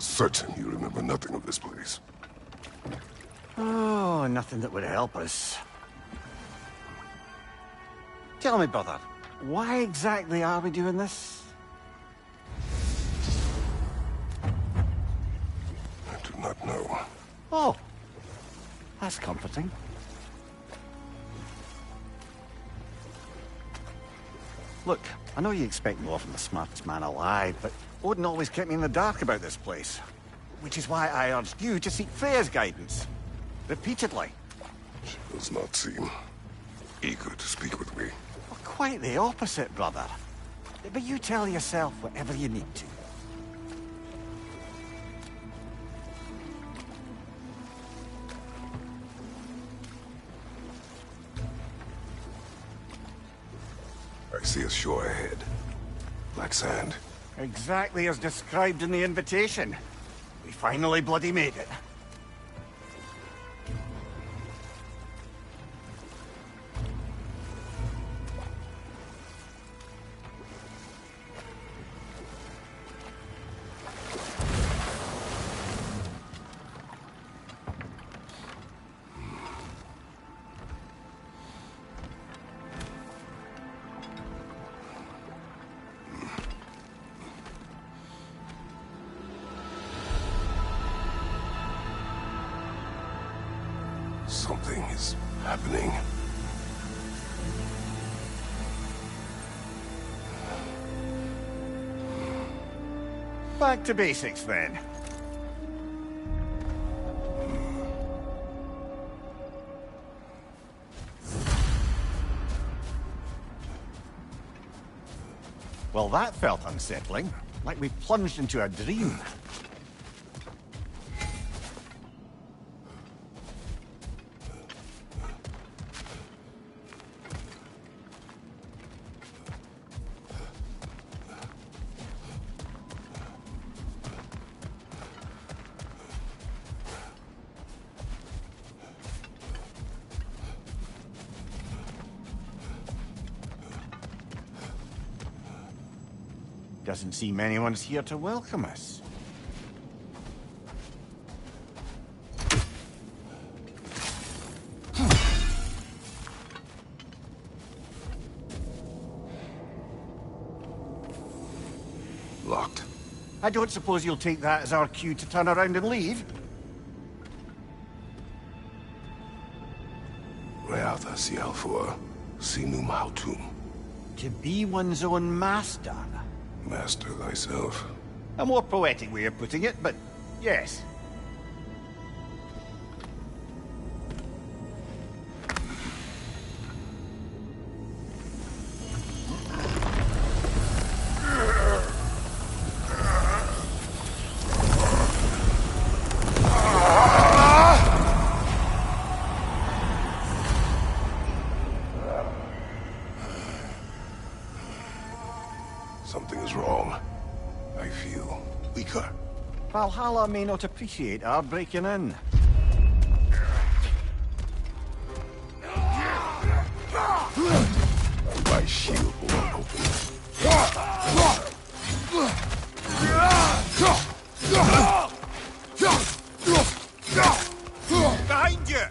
certain you remember nothing of this place. Oh, nothing that would help us. Tell me, brother, why exactly are we doing this? I do not know. Oh, that's comforting. Look, I know you expect more from the smartest man alive, but Odin always kept me in the dark about this place. Which is why I urged you to seek Freya's guidance. Repeatedly. She does not seem eager to speak with me. Well, quite the opposite, brother. But you tell yourself whatever you need to. I see a shore ahead. Black sand. Exactly as described in the invitation. We finally bloody made it. Something is happening. Back to basics, then. Well, that felt unsettling. Like we plunged into a dream. Doesn't seem anyone's here to welcome us. Locked. I don't suppose you'll take that as our cue to turn around and leave? Reatha Sialfur, Sinum Hautum. To be one's own master. Master thyself. A more poetic way of putting it, but yes. Something is wrong. I feel weaker. Valhalla may not appreciate our breaking in. My shield will not open. Behind you!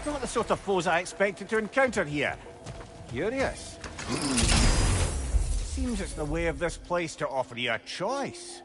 Not the sort of foes I expected to encounter here. Curious. Seems it's the way of this place to offer you a choice.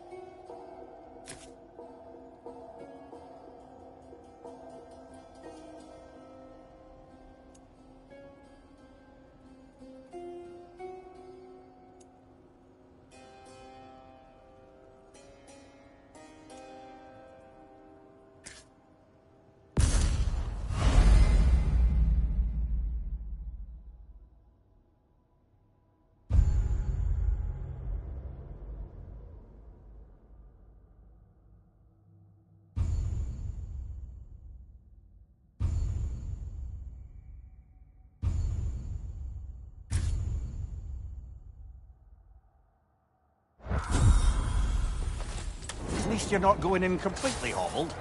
At least you're not going in completely hobbled.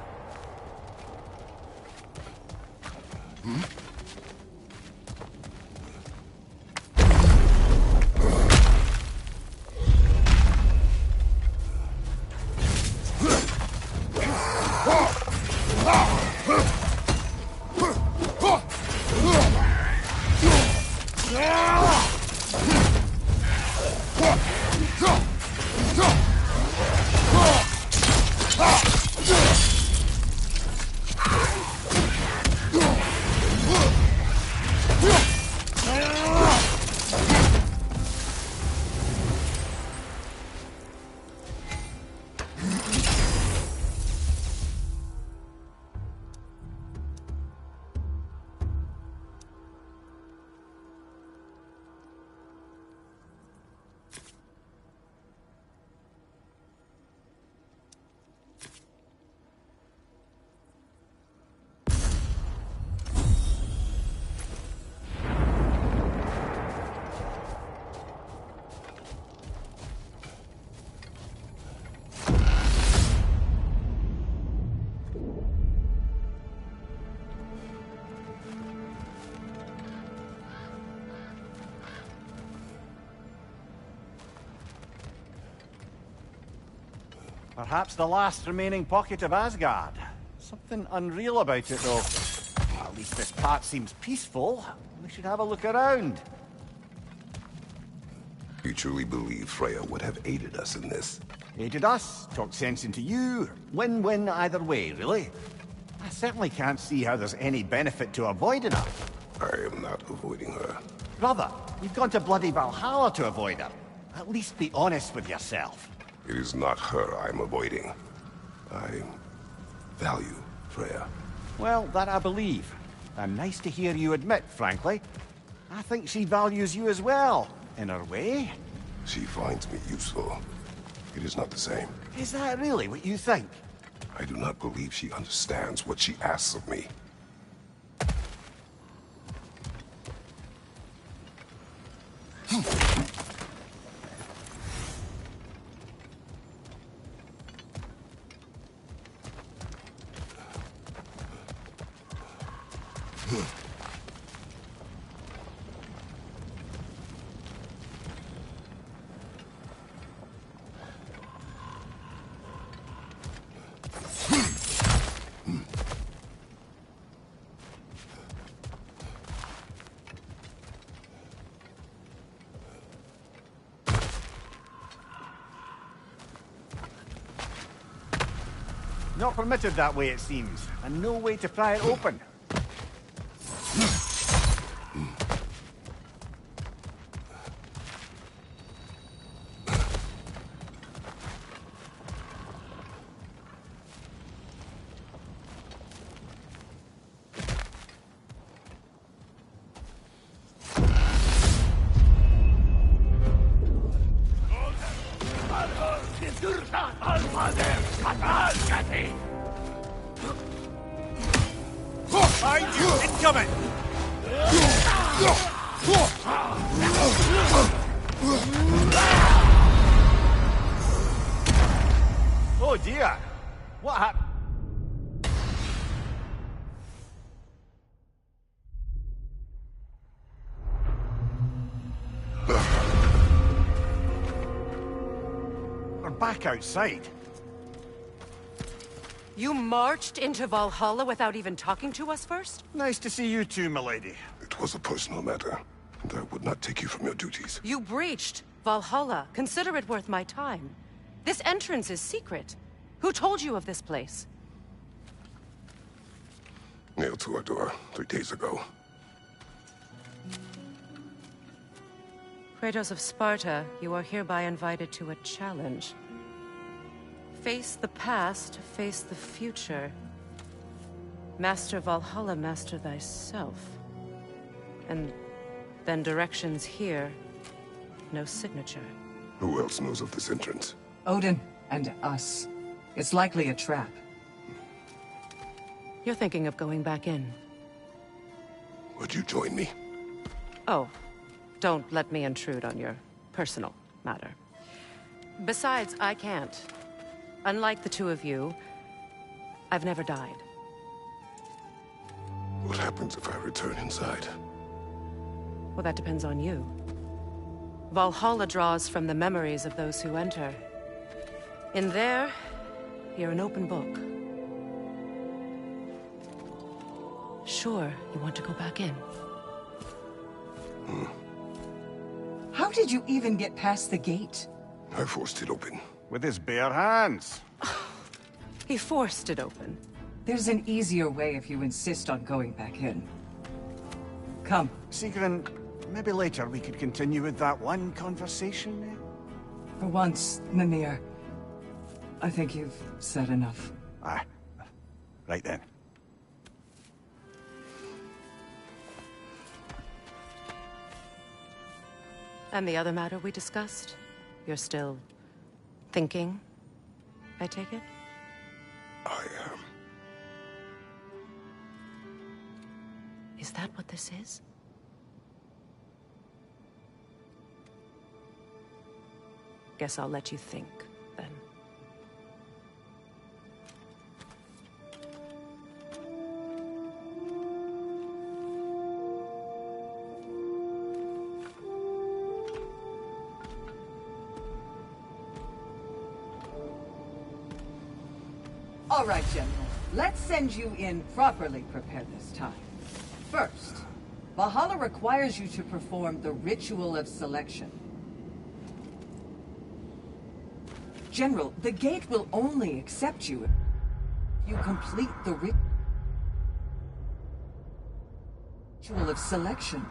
Perhaps the last remaining pocket of Asgard. Something unreal about it, though. At least this part seems peaceful. We should have a look around. You truly believe Freya would have aided us in this? Aided us, talked sense into you. Win-win either way, really. I certainly can't see how there's any benefit to avoiding her. I am not avoiding her. Brother, you've gone to bloody Valhalla to avoid her. At least be honest with yourself. It is not her I'm avoiding. I value Freya. Well, that I believe. And nice to hear you admit, frankly. I think she values you as well, in her way. She finds me useful. It is not the same. Is that really what you think? I do not believe she understands what she asks of me. Not permitted that way, it seems, and no way to pry it open. Find you! Incoming! Oh dear! What happened? We're back outside. You marched into Valhalla without even talking to us first? Nice to see you too, milady. It was a personal matter, and I would not take you from your duties. You breached Valhalla. Consider it worth my time. This entrance is secret. Who told you of this place? Nailed to our door 3 days ago. Kratos of Sparta, you are hereby invited to a challenge. Face the past, face the future. Master Valhalla, master thyself. And then directions here, no signature. Who else knows of this entrance? Odin and us. It's likely a trap. You're thinking of going back in. Would you join me? Oh, don't let me intrude on your personal matter. Besides, I can't. Unlike the two of you, I've never died. What happens if I return inside? Well, that depends on you. Valhalla draws from the memories of those who enter. In there, you're an open book. Sure, you want to go back in. How did you even get past the gate? I forced it open. With his bare hands. He forced it open. There's an easier way if you insist on going back in. Come. Sigrun, maybe later we could continue with that one conversation, eh? For once, Mimir, I think you've said enough. Aye. Right then. And the other matter we discussed? You're still thinking, I take it? I am. Is that what this is? Guess I'll let you think, then. All right, General. Let's send you in properly prepared this time. First, Valhalla requires you to perform the Ritual of Selection. General, the gate will only accept you if you complete the Ritual of Selection.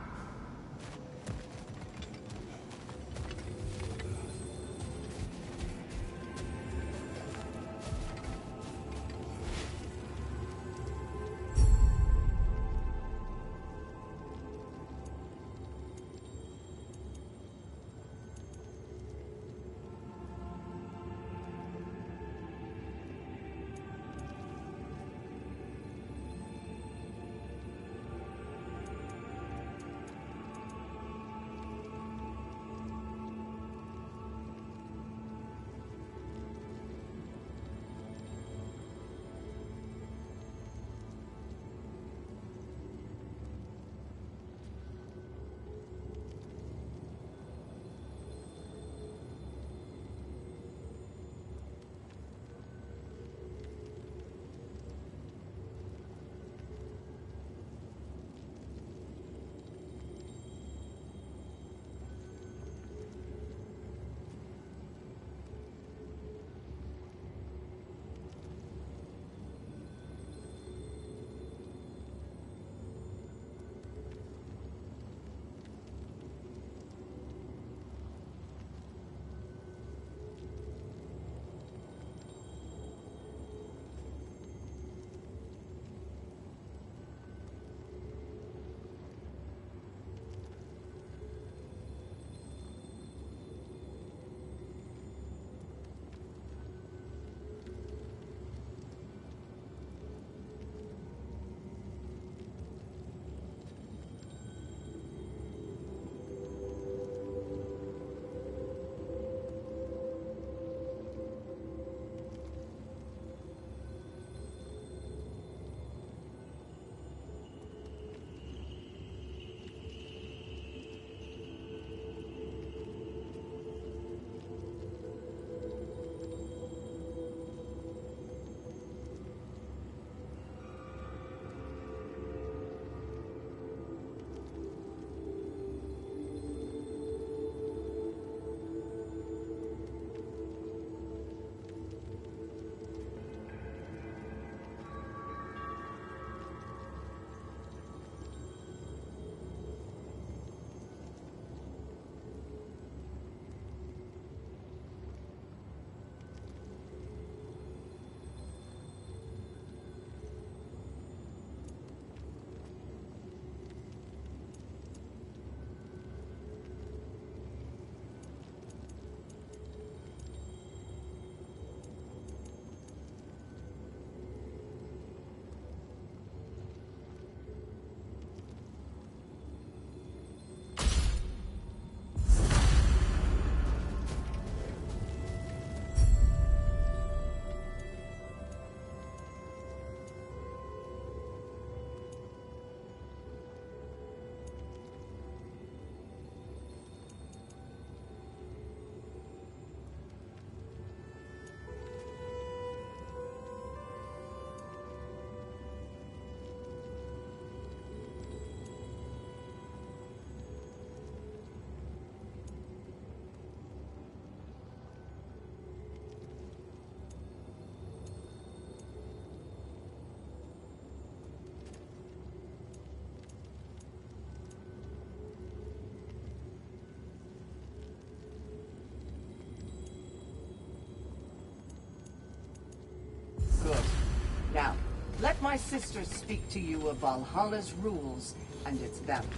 let my sisters speak to you of Valhalla's rules and its values.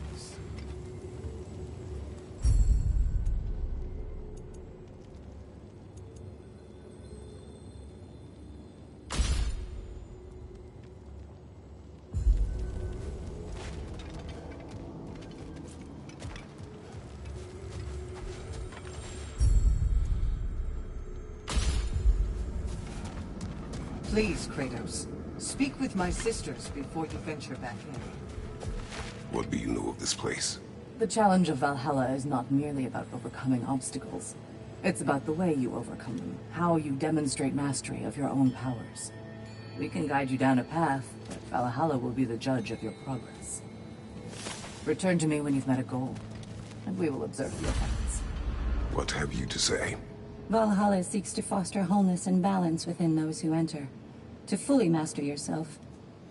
Please, Kratos, speak with my sisters before you venture back in. What do you know of this place? The challenge of Valhalla is not merely about overcoming obstacles. It's about the way you overcome them, how you demonstrate mastery of your own powers. We can guide you down a path, but Valhalla will be the judge of your progress. Return to me when you've met a goal, and we will observe your effects. What have you to say? Valhalla seeks to foster wholeness and balance within those who enter. To fully master yourself,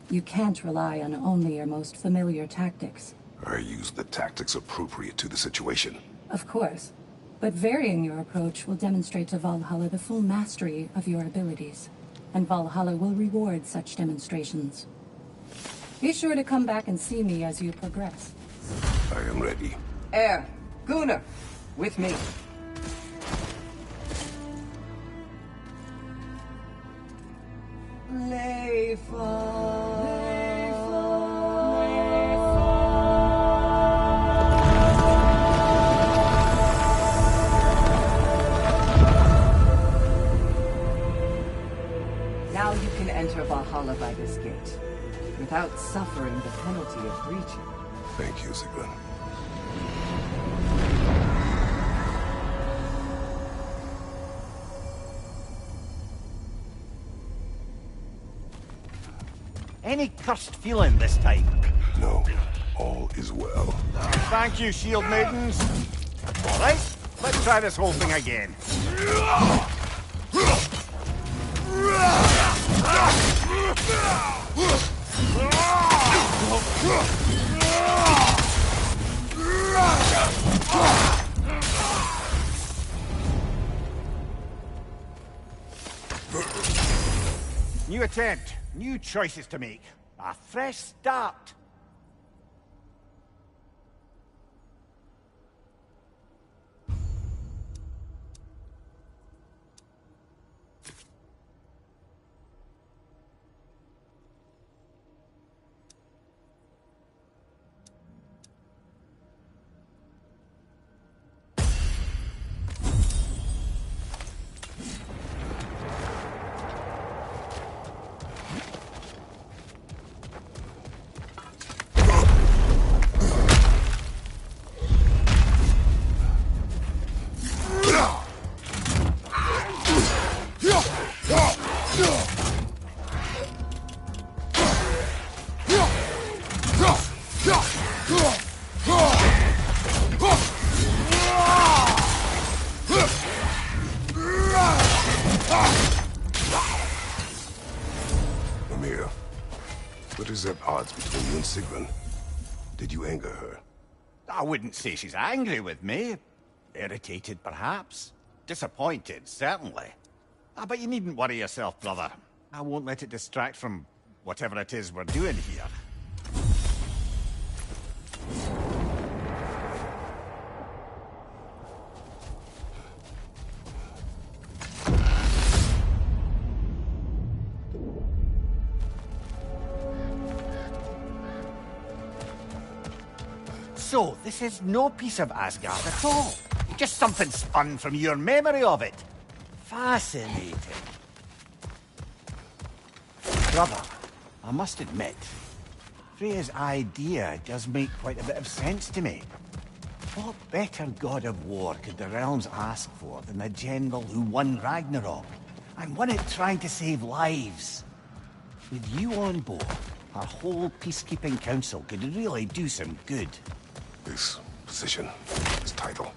you can't rely on only your most familiar tactics. I use the tactics appropriate to the situation. Of course, but varying your approach will demonstrate to Valhalla the full mastery of your abilities, and Valhalla will reward such demonstrations. Be sure to come back and see me as you progress. I am ready. Air, Gunnar, with me. Now you can enter Valhalla by this gate, without suffering the penalty of breaching. Thank you, Sigrun. Any cursed feeling this time? No, all is well. Thank you, shield maidens. All right, let's try this whole thing again. New attempt, new choices to make. A fresh start. Amir, what is at odds between you and Sigrun? Did you anger her? I wouldn't say she's angry with me. Irritated, perhaps. Disappointed, certainly. But you needn't worry yourself, brother. I won't let it distract from whatever it is we're doing here. So, this is no piece of Asgard at all. Just something spun from your memory of it. Fascinating. Brother, I must admit, Freya's idea does make quite a bit of sense to me. What better god of war could the realms ask for than the general who won Ragnarok, and won it trying to save lives? With you on board, our whole peacekeeping council could really do some good. This position, this title,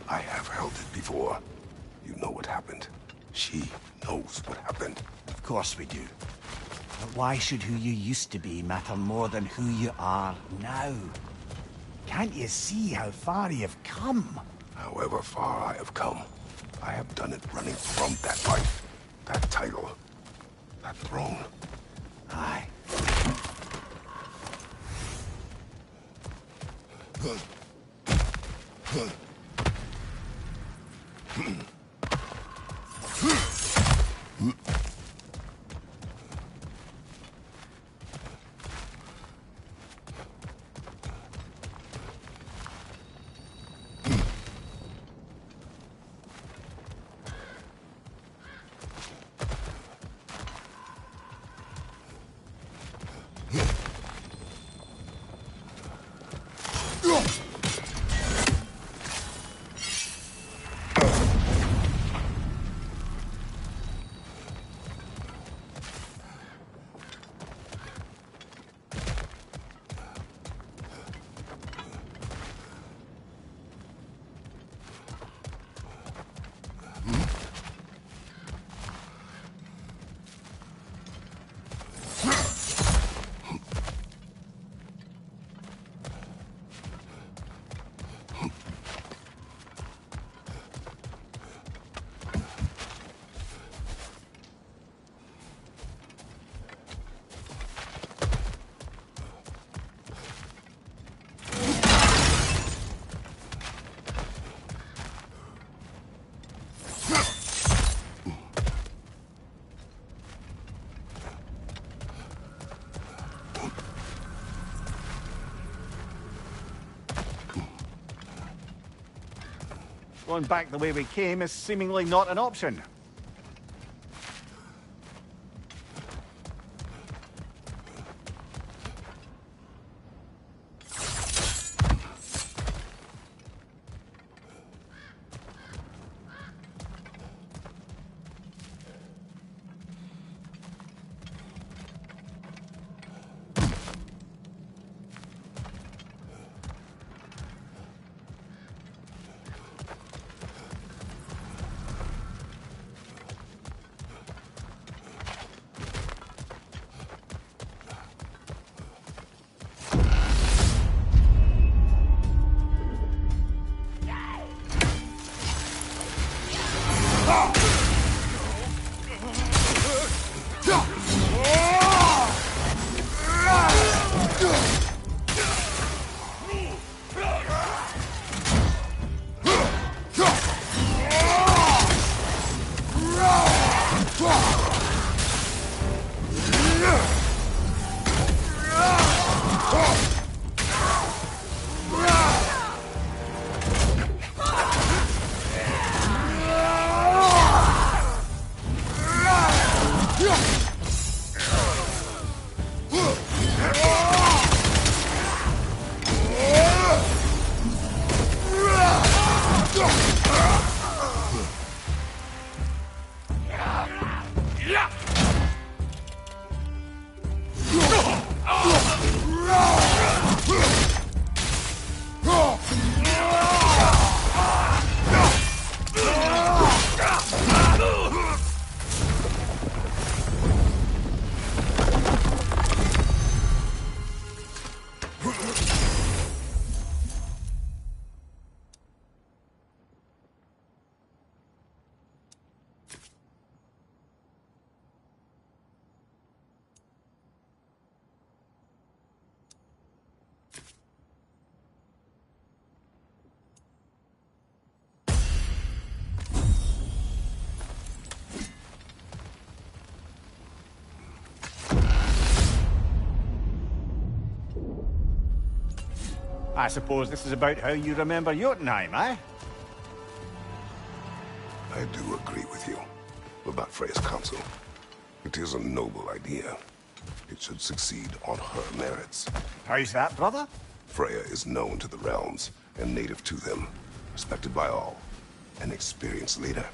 I have held it before. You know what happened. She knows what happened. Of course we do. But why should who you used to be matter more than who you are now? Can't you see how far you've come? However far I have come, I have done it running from that life, that title, that throne. Aye. Going back the way we came is seemingly not an option. I suppose this is about how you remember Jotunheim, eh? I do agree with you about Freya's council. It is a noble idea. It should succeed on her merits. How's that, brother? Freya is known to the realms and native to them, respected by all, an experienced leader.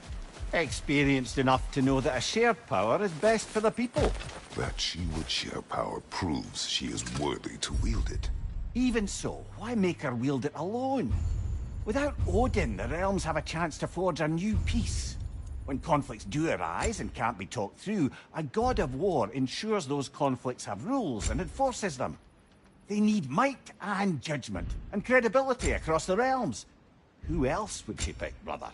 Experienced enough to know that a shared power is best for the people. That she would share power proves she is worthy to wield it. Even so, why make her wield it alone? Without Odin, the realms have a chance to forge a new peace. When conflicts do arise and can't be talked through, a god of war ensures those conflicts have rules and enforces them. They need might and judgment, and credibility across the realms. Who else would she pick, brother?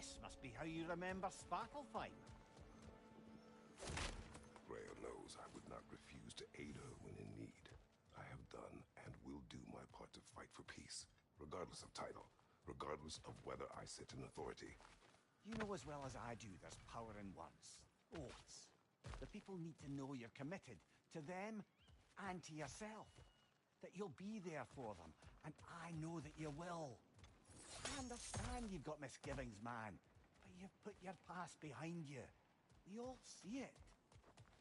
This must be how you remember Svartalfheim. Rhea knows I would not refuse to aid her when in need. I have done and will do my part to fight for peace, regardless of title, regardless of whether I sit in authority. You know as well as I do there's power in words. Oaths. The people need to know you're committed, to them and to yourself. That you'll be there for them, and I know that you will. I understand you've got misgivings, man, but you've put your past behind you. We all see it.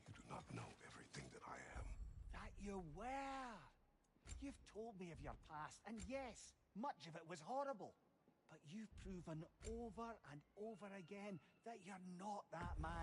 You do not know everything that I am. That you were. You've told me of your past, and yes, much of it was horrible. But you've proven over and over again that you're not that man.